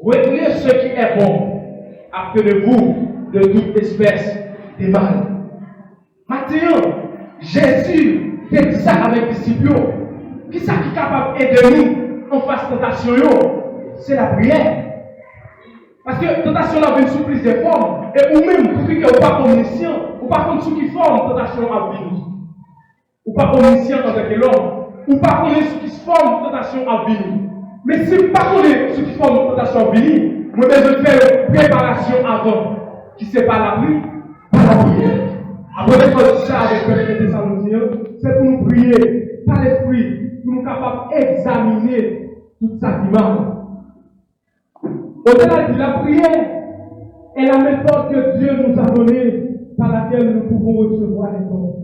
Retenez ce qui est bon. Appelez-vous de toute espèce de mal. Maintenant, Jésus fait ça avec les disciples. Qui est capable d'aider nous en face de tentation? C'est la prière. Parce que la tentation a une sous plusieurs formes. Et ou même, pour que vous pas omniscient, ou pas contre ce qui forme tentation à venir. Ou pas omniscient avec l'homme. Ou pas connaître ce qui forme tentation à venir. Mais si vous ne connaissez pas ce qui forme tentation à venir, vous devez faire une préparation avant. Qui c'est par la prière, par la prière. Après faire ça avec les Thessaloniciens, c'est pour nous prier par l'esprit, pour nous capables d'examiner tout ça qui marche. Au-delà de la prière est la méthode que Dieu nous a donnée par laquelle nous pouvons recevoir les dons.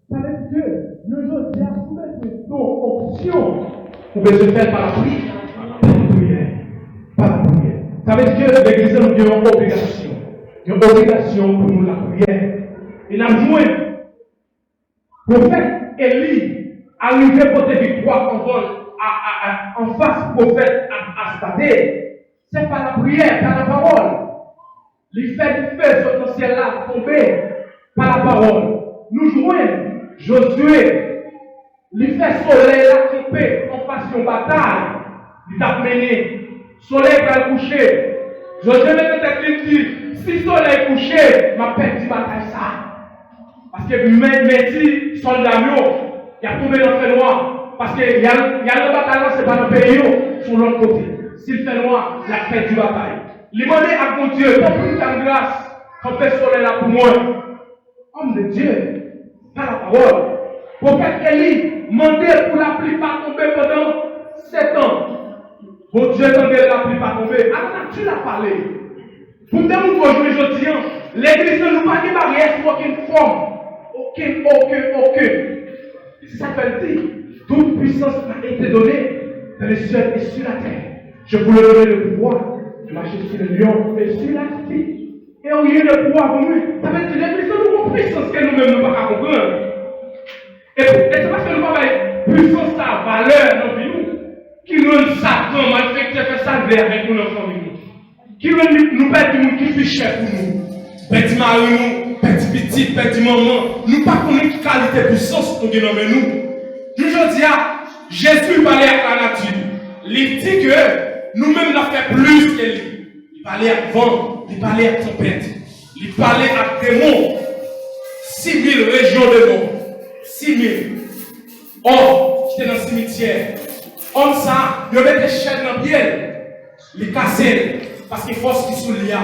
Ça veut dire que nous devons soumettre les dons options pour se faire par la prière. Par la prière. Ça veut dire que l'Église nous a une obligation. Une obligation pour nous la prière. Et la joie. Prophète Élie arrivé pour des victoires en face prophète à Stadé. C'est par la prière, par la parole. Il fait ce dans ciel-là tomber par la parole. Nous jouons Josué. Il fait soleil là camper en façon bataille. Il t'a mené. Soleil va coucher. Josué peut-être dit si soleil couché, m'a perdu bataille ça. Parce que mes soldats, il a tombé dans le fait noir. Parce qu'il y a le bataille, c'est pas dans le pays, sur l'autre côté. S'il fait noir, il a perdu bataille. Il m'a dit à mon Dieu, pour plus de grâce, quand le soleil là pour moi. Homme de Dieu, par la parole. Prophète Élie, mandé pour la pluie pas tomber pendant 7 ans. Bon Dieu, attendez la pluie pas tomber. Alors, tu l'as parlé. Pour nous dire aujourd'hui, l'église ne nous pas de barrière sur aucune forme. Aucune. C'est ça qu'elle dit. Toute puissance m'a été donnée dans les cieux et sur la terre. Je voulais donner le pouvoir de marcher sur le lion et sur la fille. Et on y a le pouvoir pour nous. Ça veut dire l'église nous avons puissance que nous-mêmes ne pouvons pas comprendre. Et c'est parce que nous avons puissance à valeur dans nous qui nous Satan malfecté fait ça avec nous dans notre vie. Qui nous perd du monde qui fait cher pour nous. Petit mari nous, petit petit, petit maman. Nous pas connaître qualité de puissance nous avons dans nous. Nous je dis à Jésus parlait avec la nature. Il dit que nous-mêmes avons fait plus que lui. Il parlait avec vent, il parlait avec tempête, il parlait avec démons. 6000 régions de mort. 6000 hommes qui étaient dans le cimetière. Hommes ça, ils mettaient des chaînes dans le pied. Ils cassaient. Parce que force qui sous l'IA,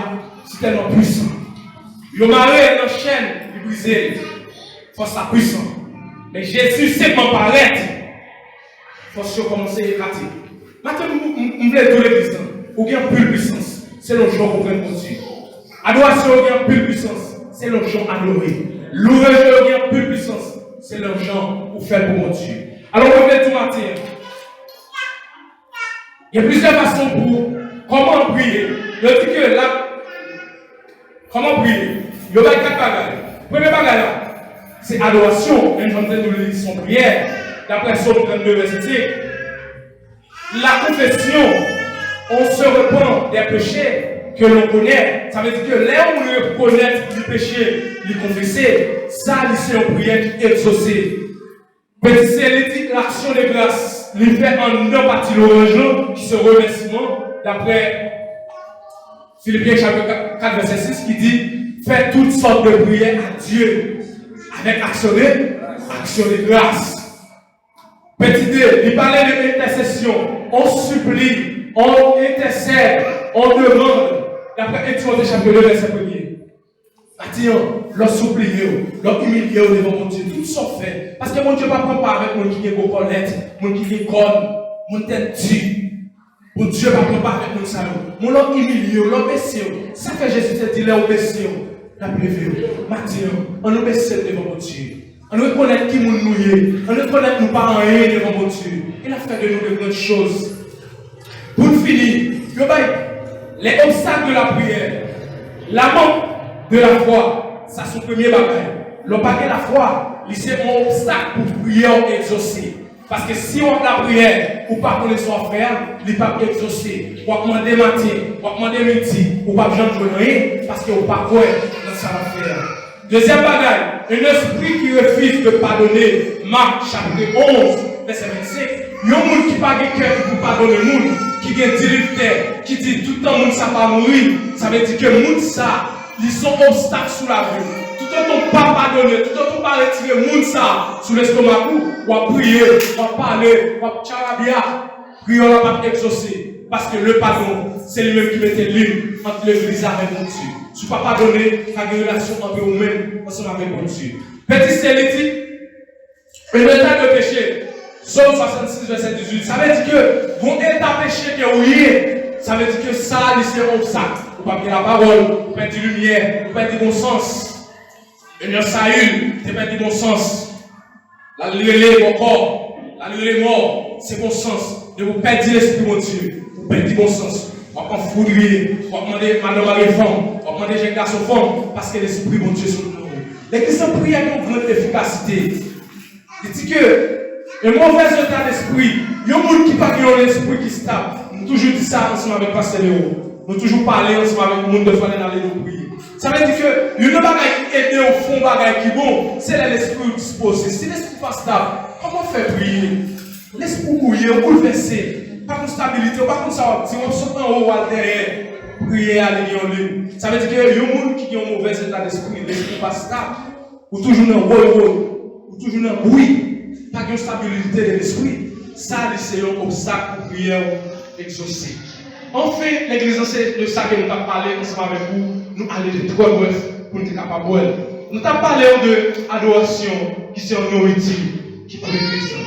c'est tellement puissant. Ils marraient dans la chaîne, ils brisaient. Force ça puissant. Mais Jésus sait comment paraître. Force commencer à éclater. Maintenant, nous voulons tout l'église. Aucun plus de puissance. C'est le jour qu'on prend pour Dieu. Adoration, aucun plus de puissance. C'est le jour adoré. Louange, aucun plus de puissance. C'est le jour pour faire pour mon Dieu. Alors, on va tout matin. Il y a plusieurs façons pour comment prier. Je dis que là, comment prier? Il y a 4 bagages. Premier bagage, c'est adoration. Même quand nous lisons son prière, d'après Psaume 32, verset 5. La confession, on se repent des péchés que l'on connaît. Ça veut dire que là où on reconnaît du péché, lui confesser, ça, c'est une prière qui est exaucée. Mais c'est l'action de grâce, lui fait en une partie l'orange, qui se remerciement, d'après Philippiens chapitre 4, verset 6, qui dit faites toutes sortes de prières à Dieu, avec action de grâce. Petit 2, il parlait de l'intercession. On supplie, on intercède, on demande. D'après Exode chapitre 2, verset 1er. Attends, leur supplier, leur humilier devant mon Dieu. Tout ça fait. Parce que mon Dieu ne va pas avec mon qui est colette, mon qui est conne, mon tête tue. Mon Dieu ne va pas avec mon salaud. Mon leur humilier, leur baisser. Ça fait Jésus te dit, leur baisser. La prévue. Maintenant, on nous baisse devant mon Dieu. On nous reconnaît qui nous nouillé. On nous reconnaît que nous pas rien devant mon Dieu. Il a fait de nous de grandes choses. Pour finir, les obstacles de la prière, la manque de la foi, ça c'est le premier bagage. Le paquet de la foi, c'est un obstacle pour prier exaucer. Parce que si on a la prière, ou pas connaître son frère, il n'est pas exaucé. Ou pas demander matin, ou pas demander midi, ou pas besoin de jouer rien, parce qu'on ne peut pas croire dans sa affaire. Deuxième bagage, un esprit qui refuse de pardonner. Marc chapitre 11, verset 25. Il y a un monde qui n'a pas de cœur pour pardonner le monde, qui a un directeur, qui dit tout le temps, le monde ça va mourir. Ça veut dire que le monde ça, ils sont obstacles sous la vie. Tout le temps, on pas pardonner, tout le temps, on pas retirer le monde ça sous l'estomac, ou à prier, ou à parler, ou à charabia. Prions n'a pas exaucé. Parce que le pardon, c'est lui-même qui mettait l'une entre l'église avec mon Dieu. Si tu ne peux pas pardonner, tu as une relation entre vous-même ensemble avec mon Dieu. Petit célibataire, un état de péché. Psaume 66, verset 18. Ça veut dire que mon état de péché qui est ouillé, ça veut dire que ça, c'est un obstacle. Vous ne pouvez pas la parole, vous perdez de lumière, vous perdez bon sens. Et dans Saül, tu perds bon sens. La lirée, mon corps, la lirée mort, c'est bon sens. De vous perdre l'esprit, mon Dieu. Vous perdez bon sens. On va foudrier, on va demander madame à réforme, on va demander jeune garçon femme, parce que l'esprit, mon Dieu, sur nous. L'église en prière a une grande efficacité. Il dit que un mauvais état d'esprit, il y a un monde qui n'a pas un esprit qui stable. Nous toujours dit ça ensemble avec Pasteur Léo. Nous toujours parlé ensemble avec le monde de faire dans les prier. Ça veut dire que une bagaille qui aide au fond, bagaille qui bon, c'est l'esprit disposé. Si l'esprit pas stable, comment faire prier? L'esprit bouillir, bouleverser. Pas de stabilité, pas comme ça, si on saute en haut ou derrière, prier à l'union. Ça veut dire que y a des gens qui ont un mauvais état d'esprit, l'esprit pas stable, ou toujours dans le ou toujours dans le bruit, pas de stabilité de l'esprit. Ça, c'est un obstacle pour prière exaucer. Enfin, l'église, c'est de ça que nous avons parlé ensemble avec vous. Nous allons de trois brefs pour nous être capables. Nous avons parlé de adoration qui c'est un nourriture qui peut être chrétien.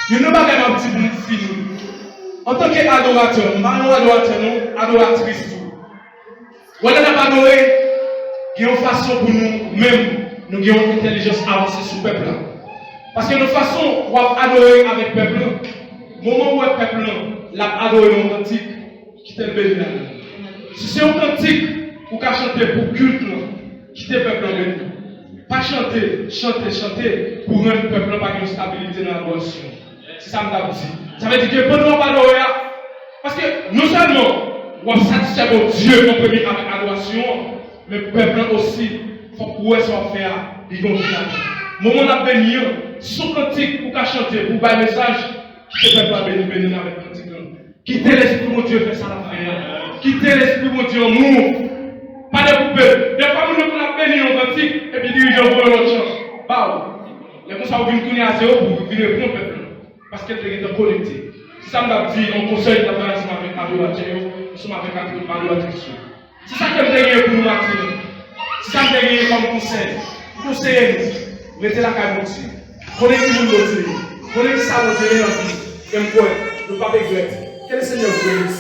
Il y a une bagarre un petit peu pour finir. En tant qu'adorateur, nous parlons d'adorateur, nous, adoratrice. On n'a pas adoré, il y a une façon pour nous-mêmes, nous avons une intelligence avancée sur le peuple. Parce que notre façon d'adorer avec le peuple, au moment où le peuple l'a adoré dans le cantique, qui est le béni. Si c'est un cantique pour chanter pour culte, qui est le peuple béni. Pas chanter pour rendre le peuple pas une stabilité dans l'adoration. C'est ça que je dis. Ça veut dire que pendant l'adoration, parce que non seulement on va satisfaire Dieu en premier avec l'adoration, mais le peuple aussi, il faut pouvoir se faire des bons moment de bénir, si son cantique pour chanter, pour faire un message, qui te fait pas bénir avec le cantique. Quittez l'esprit mon Dieu, fait ça la faire. Quittez l'esprit mon Dieu, move. Pas de poupée. Des fois, nous avons béni en cantique, et puis dirigeant pour l'autre chance. Bah, les gens sont venus à zéro pour venir répondre au peuple. Parce que c'est un collectif. Si ça m'a dit, on conseille de faire avec l'adorateur, nous sommes avec l'adoratrice. C'est ça que je veux pour nous maintenant. C'est ça que je veux comme conseil. Conseillez-nous. Mettez la caille pour Dieu. Connaissez nous le Dieu. Connaissez ça le Dieu dans la vie. Et moi, ne pas regretter. Que le Seigneur vous bénisse.